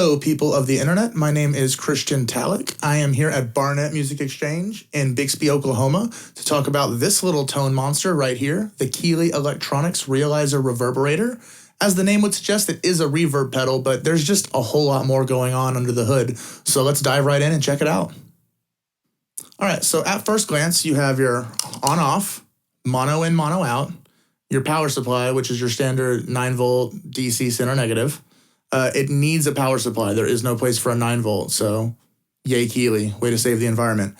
Hello, people of the internet. My name is Christian Talik. I am here at Barnett Music Exchange in Bixby, Oklahoma, to talk about this little tone monster right here, the Keeley Electronics Realizer Reverberator. As the name would suggest, it is a reverb pedal, but there's just a whole lot more going on under the hood. So let's dive right in and check it out. All right, so at first glance, you have your on-off, mono in, mono out, your power supply, which is your standard 9-volt DC center negative. It needs a power supply. There is no place for a 9-volt, so yay Keeley, way to save the environment.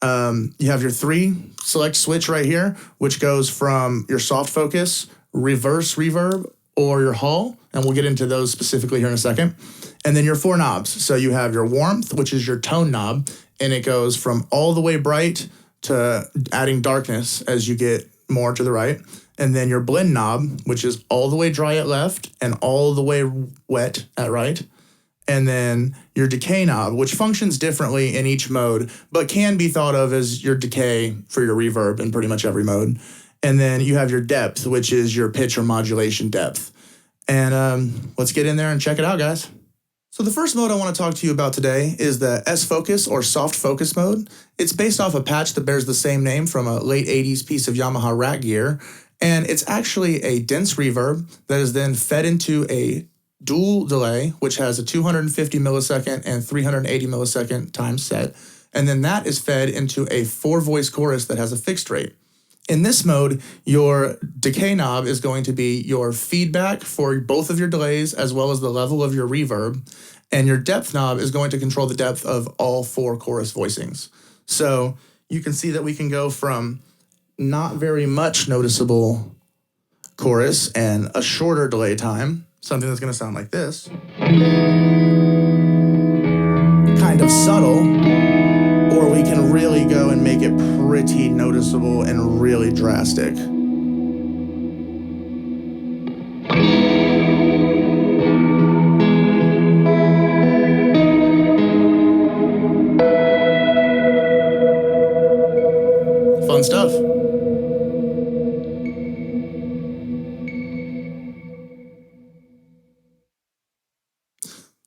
You have your 3 select switch right here, which goes from your soft focus, reverse reverb, or your Hall, and we'll get into those specifically here in a second. And then your 4 knobs. So you have your warmth, which is your tone knob, and it goes from all the way bright to adding darkness as you get more to the right. And then your blend knob, which is all the way dry at left and all the way wet at right. And then your decay knob, which functions differently in each mode, but can be thought of as your decay for your reverb in pretty much every mode. And then you have your depth, which is your pitch or modulation depth. And let's get in there and check it out, guys. So the first mode I want to talk to you about today is the S-Focus or soft focus mode. It's based off a patch that bears the same name from a late 80s piece of Yamaha rack gear. And it's actually a dense reverb that is then fed into a dual delay, which has a 250 millisecond and 380 millisecond time set. And then that is fed into a 4-voice chorus that has a fixed rate. In this mode, your decay knob is going to be your feedback for both of your delays as well as the level of your reverb. And your depth knob is going to control the depth of all 4 chorus voicings. So you can see that we can go from not very much noticeable chorus and a shorter delay time, something that's going to sound like this, kind of subtle, or we can really go and make it pretty noticeable and really drastic. Fun stuff.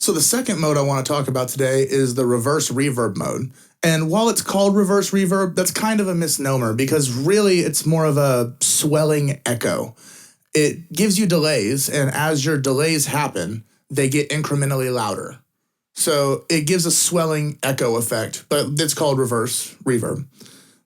So the second mode I want to talk about today is the reverse reverb mode. And while it's called reverse reverb, that's kind of a misnomer because really it's more of a swelling echo. It gives you delays, and as your delays happen, they get incrementally louder. So it gives a swelling echo effect, but it's called reverse reverb.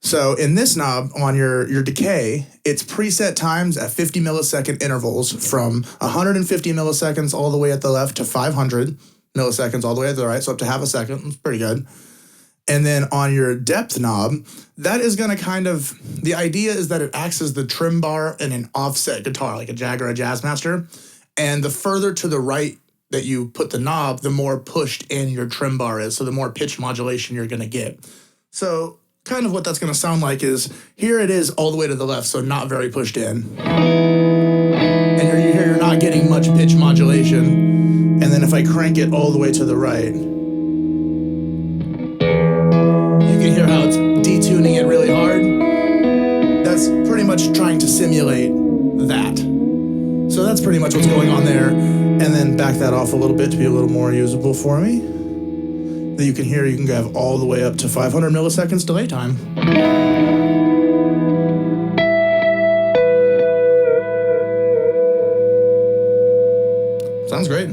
So in this knob on your decay, it's preset times at 50 millisecond intervals from 150 milliseconds all the way at the left to 500 milliseconds all the way at the right, so up to half a second. It's pretty good. And then on your depth knob, that is going to kind of, the idea is that it acts as the trim bar in an offset guitar, like a Jag or a Jazzmaster. And the further to the right that you put the knob, the more pushed in your trim bar is, so the more pitch modulation you're going to get. So kind of what that's going to sound like is, here it is all the way to the left, so not very pushed in. And you're not getting much pitch modulation. And then if I crank it all the way to the right, you can hear how it's detuning it really hard. That's pretty much trying to simulate that. So that's pretty much what's going on there. And then back that off a little bit to be a little more usable for me. That you can hear, you can have all the way up to 500 milliseconds delay time. Sounds great.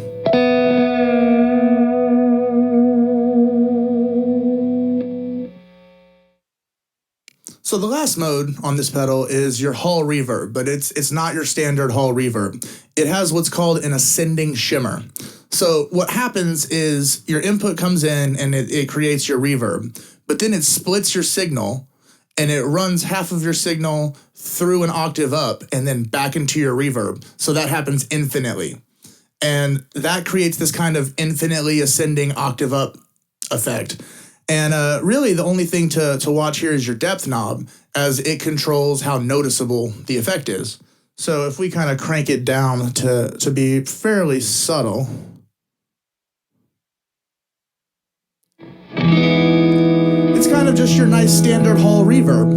So the last mode on this pedal is your Hall reverb, but it's not your standard Hall reverb. It has what's called an ascending shimmer. So what happens is your input comes in and it creates your reverb, but then it splits your signal and it runs half of your signal through an octave up and then back into your reverb. So that happens infinitely. And that creates this kind of infinitely ascending octave up effect. And really the only thing to watch here is your depth knob, as it controls how noticeable the effect is. So if we kind of crank it down to be fairly subtle, it's kind of just your nice standard Hall reverb.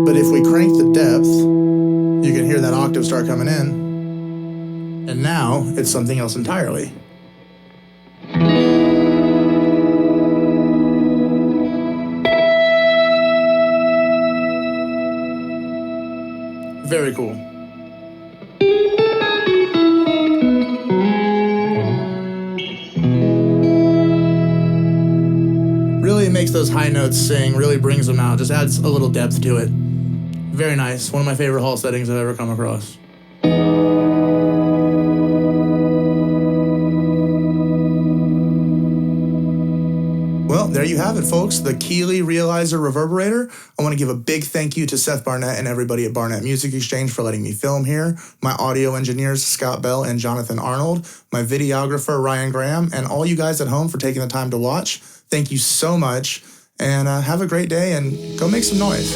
But if we crank the depth, start coming in. And now it's something else entirely. Very cool. Really makes those high notes sing, really brings them out, just adds a little depth to it. Very nice. One of my favorite hall settings I've ever come across. Well, there you have it, folks. The Keeley Realizer Reverberator. I want to give a big thank you to Seth Barnett and everybody at Barnett Music Exchange for letting me film here, my audio engineers, Scott Bell and Jonathan Arnold, my videographer, Ryan Graham, and all you guys at home for taking the time to watch. Thank you so much, and have a great day, and go make some noise.